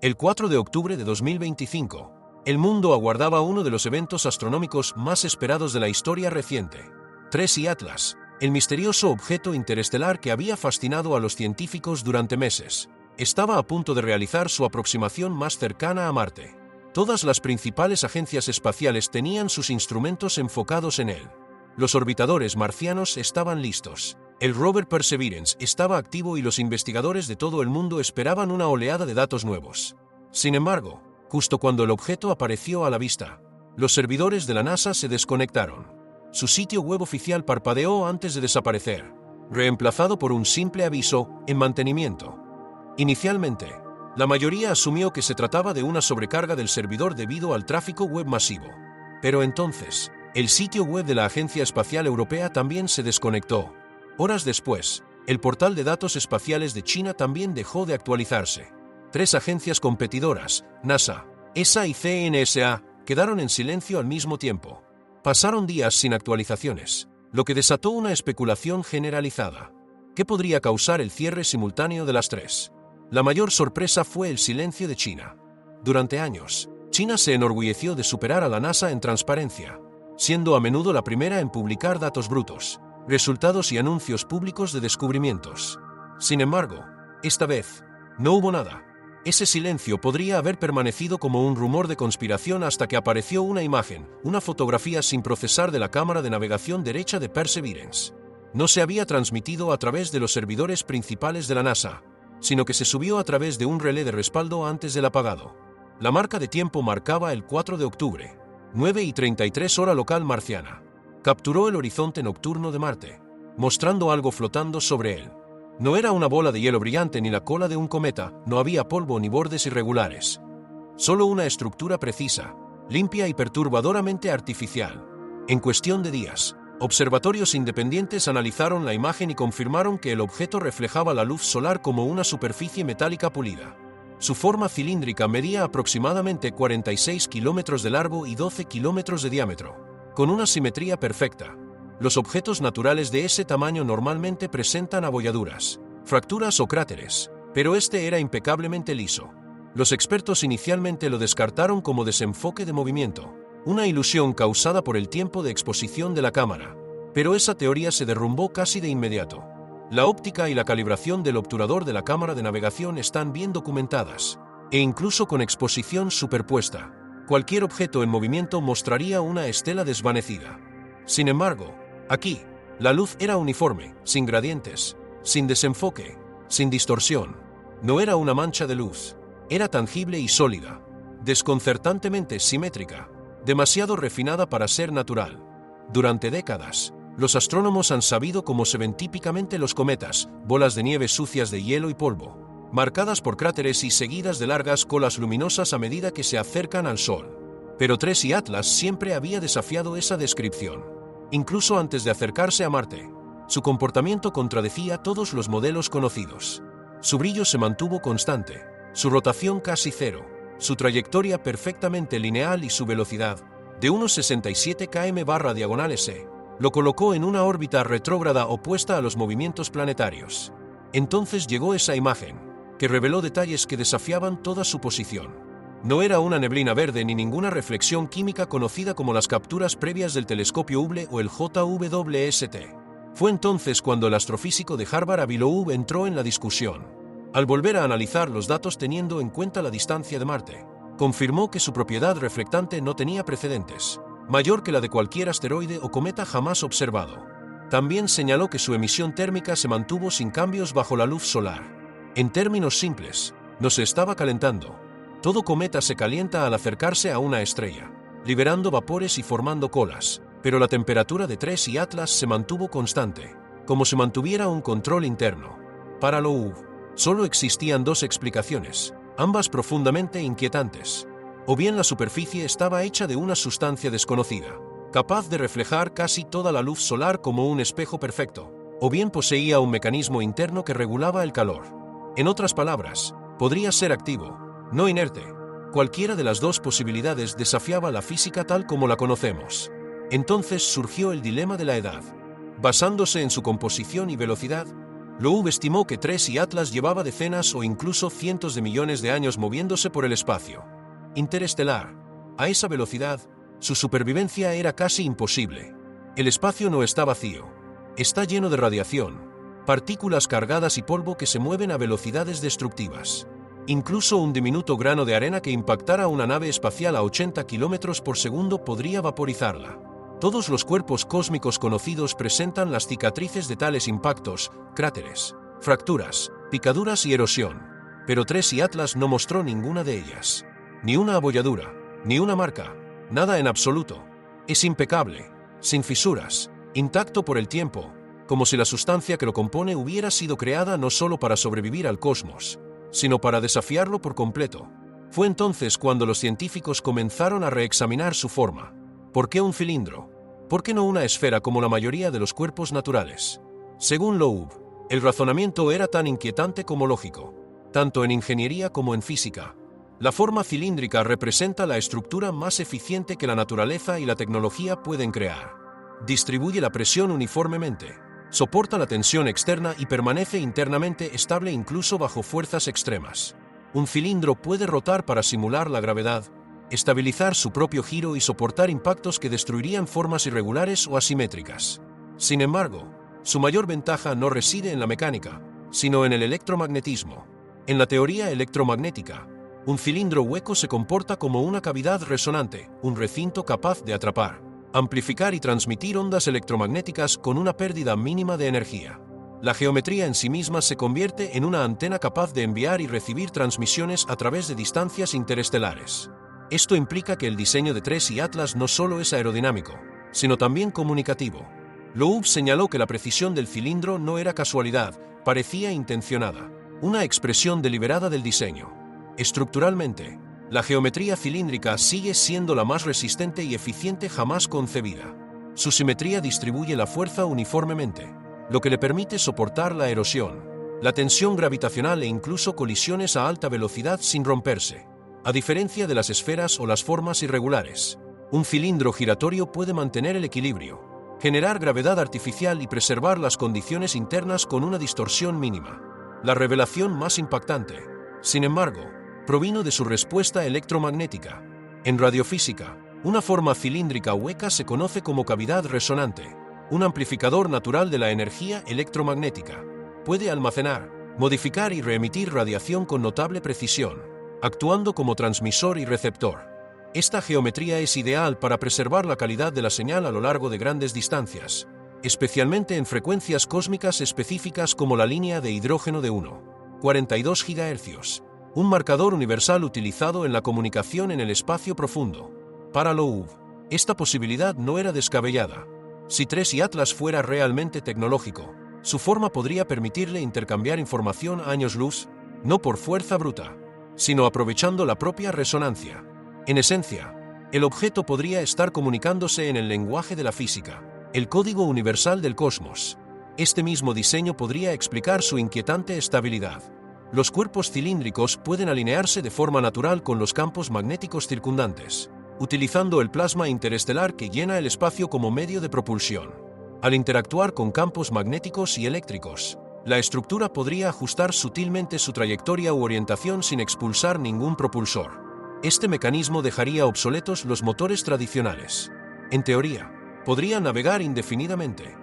El 4 de octubre de 2025, el mundo aguardaba uno de los eventos astronómicos más esperados de la historia reciente. 3I Atlas, el misterioso objeto interestelar que había fascinado a los científicos durante meses, estaba a punto de realizar su aproximación más cercana a Marte. Todas las principales agencias espaciales tenían sus instrumentos enfocados en él. Los orbitadores marcianos estaban listos. El rover Perseverance estaba activo y los investigadores de todo el mundo esperaban una oleada de datos nuevos. Sin embargo, justo cuando el objeto apareció a la vista, los servidores de la NASA se desconectaron. Su sitio web oficial parpadeó antes de desaparecer, reemplazado por un simple aviso en mantenimiento. Inicialmente, la mayoría asumió que se trataba de una sobrecarga del servidor debido al tráfico web masivo. Pero entonces, el sitio web de la Agencia Espacial Europea también se desconectó. Horas después, el portal de datos espaciales de China también dejó de actualizarse. 3 agencias competidoras, NASA, ESA y CNSA, quedaron en silencio al mismo tiempo. Pasaron días sin actualizaciones, lo que desató una especulación generalizada. ¿Qué podría causar el cierre simultáneo de las 3? La mayor sorpresa fue el silencio de China. Durante años, China se enorgulleció de superar a la NASA en transparencia, siendo a menudo la primera en publicar datos brutos, resultados y anuncios públicos de descubrimientos. Sin embargo, esta vez, no hubo nada. Ese silencio podría haber permanecido como un rumor de conspiración hasta que apareció una imagen, una fotografía sin procesar de la cámara de navegación derecha de Perseverance. No se había transmitido a través de los servidores principales de la NASA, sino que se subió a través de un relé de respaldo antes del apagado. La marca de tiempo marcaba el 4 de octubre, 9:33 hora local marciana. Capturó el horizonte nocturno de Marte, mostrando algo flotando sobre él. No era una bola de hielo brillante ni la cola de un cometa, no había polvo ni bordes irregulares. Solo una estructura precisa, limpia y perturbadoramente artificial. En cuestión de días, observatorios independientes analizaron la imagen y confirmaron que el objeto reflejaba la luz solar como una superficie metálica pulida. Su forma cilíndrica medía aproximadamente 46 kilómetros de largo y 12 kilómetros de diámetro, con una simetría perfecta. Los objetos naturales de ese tamaño normalmente presentan abolladuras, fracturas o cráteres, pero este era impecablemente liso. Los expertos inicialmente lo descartaron como desenfoque de movimiento, una ilusión causada por el tiempo de exposición de la cámara, pero esa teoría se derrumbó casi de inmediato. La óptica y la calibración del obturador de la cámara de navegación están bien documentadas, e incluso con exposición superpuesta, cualquier objeto en movimiento mostraría una estela desvanecida. Sin embargo, aquí, la luz era uniforme, sin gradientes, sin desenfoque, sin distorsión. No era una mancha de luz, era tangible y sólida, desconcertantemente simétrica, demasiado refinada para ser natural. Durante décadas, los astrónomos han sabido cómo se ven típicamente los cometas, bolas de nieve sucias de hielo y polvo, marcadas por cráteres y seguidas de largas colas luminosas a medida que se acercan al Sol. Pero 3I Atlas siempre había desafiado esa descripción. Incluso antes de acercarse a Marte, su comportamiento contradecía todos los modelos conocidos. Su brillo se mantuvo constante, su rotación casi cero, su trayectoria perfectamente lineal y su velocidad, de unos 67 km/s, lo colocó en una órbita retrógrada opuesta a los movimientos planetarios. Entonces llegó esa imagen, que reveló detalles que desafiaban toda su posición. No era una neblina verde ni ninguna reflexión química conocida como las capturas previas del telescopio Hubble o el JWST. Fue entonces cuando el astrofísico de Harvard Avi Loeb entró en la discusión. Al volver a analizar los datos teniendo en cuenta la distancia de Marte, confirmó que su propiedad reflectante no tenía precedentes, mayor que la de cualquier asteroide o cometa jamás observado. También señaló que su emisión térmica se mantuvo sin cambios bajo la luz solar. En términos simples, no se estaba calentando. Todo cometa se calienta al acercarse a una estrella, liberando vapores y formando colas, pero la temperatura de 3I Atlas se mantuvo constante, como si mantuviera un control interno. Para Loeb, solo existían 2 explicaciones, ambas profundamente inquietantes. O bien la superficie estaba hecha de una sustancia desconocida, capaz de reflejar casi toda la luz solar como un espejo perfecto, o bien poseía un mecanismo interno que regulaba el calor. En otras palabras, podría ser activo, no inerte. Cualquiera de las 2 posibilidades desafiaba la física tal como la conocemos. Entonces surgió el dilema de la edad. Basándose en su composición y velocidad, Loeb estimó que TRES y Atlas llevaba decenas o incluso cientos de millones de años moviéndose por el espacio interestelar. A esa velocidad, su supervivencia era casi imposible. El espacio no está vacío. Está lleno de radiación, partículas cargadas y polvo que se mueven a velocidades destructivas. Incluso un diminuto grano de arena que impactara una nave espacial a 80 km por segundo podría vaporizarla. Todos los cuerpos cósmicos conocidos presentan las cicatrices de tales impactos, cráteres, fracturas, picaduras y erosión. Pero TRES y Atlas no mostró ninguna de ellas. Ni una abolladura, ni una marca, nada en absoluto. Es impecable, sin fisuras, intacto por el tiempo, como si la sustancia que lo compone hubiera sido creada no solo para sobrevivir al cosmos, sino para desafiarlo por completo. Fue entonces cuando los científicos comenzaron a reexaminar su forma. ¿Por qué un cilindro? ¿Por qué no una esfera como la mayoría de los cuerpos naturales? Según Loeb, el razonamiento era tan inquietante como lógico, tanto en ingeniería como en física. La forma cilíndrica representa la estructura más eficiente que la naturaleza y la tecnología pueden crear. Distribuye la presión uniformemente, soporta la tensión externa y permanece internamente estable incluso bajo fuerzas extremas. Un cilindro puede rotar para simular la gravedad, estabilizar su propio giro y soportar impactos que destruirían formas irregulares o asimétricas. Sin embargo, su mayor ventaja no reside en la mecánica, sino en el electromagnetismo. En la teoría electromagnética, un cilindro hueco se comporta como una cavidad resonante, un recinto capaz de atrapar, amplificar y transmitir ondas electromagnéticas con una pérdida mínima de energía. La geometría en sí misma se convierte en una antena capaz de enviar y recibir transmisiones a través de distancias interestelares. Esto implica que el diseño de TRES y Atlas no solo es aerodinámico, sino también comunicativo. Loeb señaló que la precisión del cilindro no era casualidad, parecía intencionada, una expresión deliberada del diseño. Estructuralmente, la geometría cilíndrica sigue siendo la más resistente y eficiente jamás concebida. Su simetría distribuye la fuerza uniformemente, lo que le permite soportar la erosión, la tensión gravitacional e incluso colisiones a alta velocidad sin romperse. A diferencia de las esferas o las formas irregulares, un cilindro giratorio puede mantener el equilibrio, generar gravedad artificial y preservar las condiciones internas con una distorsión mínima. La revelación más impactante, sin embargo, provino de su respuesta electromagnética. En radiofísica, una forma cilíndrica hueca se conoce como cavidad resonante, un amplificador natural de la energía electromagnética. Puede almacenar, modificar y reemitir radiación con notable precisión, actuando como transmisor y receptor. Esta geometría es ideal para preservar la calidad de la señal a lo largo de grandes distancias, especialmente en frecuencias cósmicas específicas como la línea de hidrógeno de 1,42 GHz, un marcador universal utilizado en la comunicación en el espacio profundo. Para Loeb, esta posibilidad no era descabellada. Si TRES y Atlas fuera realmente tecnológico, su forma podría permitirle intercambiar información a años luz, no por fuerza bruta, sino aprovechando la propia resonancia. En esencia, el objeto podría estar comunicándose en el lenguaje de la física, el código universal del cosmos. Este mismo diseño podría explicar su inquietante estabilidad. Los cuerpos cilíndricos pueden alinearse de forma natural con los campos magnéticos circundantes, utilizando el plasma interestelar que llena el espacio como medio de propulsión. Al interactuar con campos magnéticos y eléctricos, la estructura podría ajustar sutilmente su trayectoria u orientación sin expulsar ningún propulsor. Este mecanismo dejaría obsoletos los motores tradicionales. En teoría, podría navegar indefinidamente,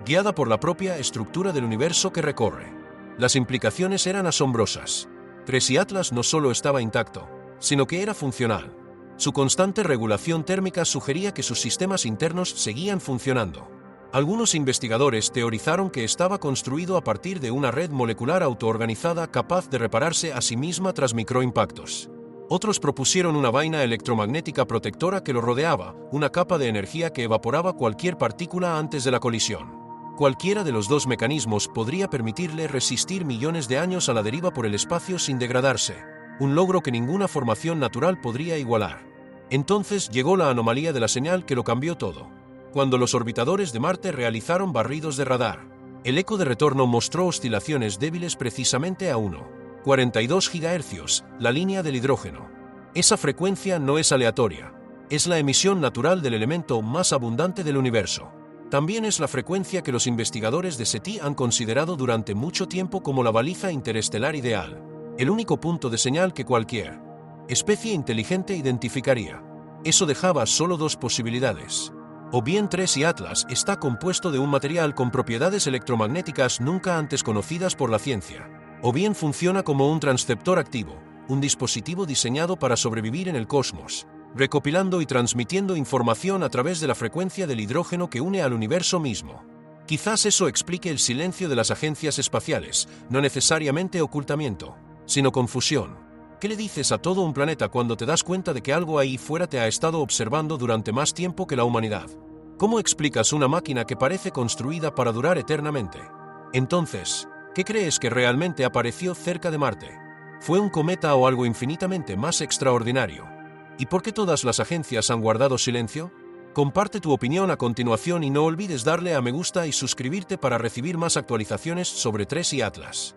guiada por la propia estructura del universo que recorre. Las implicaciones eran asombrosas. TRES y Atlas no solo estaba intacto, sino que era funcional. Su constante regulación térmica sugería que sus sistemas internos seguían funcionando. Algunos investigadores teorizaron que estaba construido a partir de una red molecular autoorganizada capaz de repararse a sí misma tras microimpactos. Otros propusieron una vaina electromagnética protectora que lo rodeaba, una capa de energía que evaporaba cualquier partícula antes de la colisión. Cualquiera de los dos mecanismos podría permitirle resistir millones de años a la deriva por el espacio sin degradarse, un logro que ninguna formación natural podría igualar. Entonces llegó la anomalía de la señal que lo cambió todo. Cuando los orbitadores de Marte realizaron barridos de radar, el eco de retorno mostró oscilaciones débiles precisamente a 1,42 GHz, la línea del hidrógeno. Esa frecuencia no es aleatoria, es la emisión natural del elemento más abundante del universo. También es la frecuencia que los investigadores de SETI han considerado durante mucho tiempo como la baliza interestelar ideal, el único punto de señal que cualquier especie inteligente identificaría. Eso dejaba solo dos posibilidades. O bien TRES y Atlas está compuesto de un material con propiedades electromagnéticas nunca antes conocidas por la ciencia. O bien funciona como un transceptor activo, un dispositivo diseñado para sobrevivir en el cosmos, recopilando y transmitiendo información a través de la frecuencia del hidrógeno que une al universo mismo. Quizás eso explique el silencio de las agencias espaciales, no necesariamente ocultamiento, sino confusión. ¿Qué le dices a todo un planeta cuando te das cuenta de que algo ahí fuera te ha estado observando durante más tiempo que la humanidad? ¿Cómo explicas una máquina que parece construida para durar eternamente? Entonces, ¿qué crees que realmente apareció cerca de Marte? ¿Fue un cometa o algo infinitamente más extraordinario? ¿Y por qué todas las agencias han guardado silencio? Comparte tu opinión a continuación y no olvides darle a me gusta y suscribirte para recibir más actualizaciones sobre TRES y Atlas.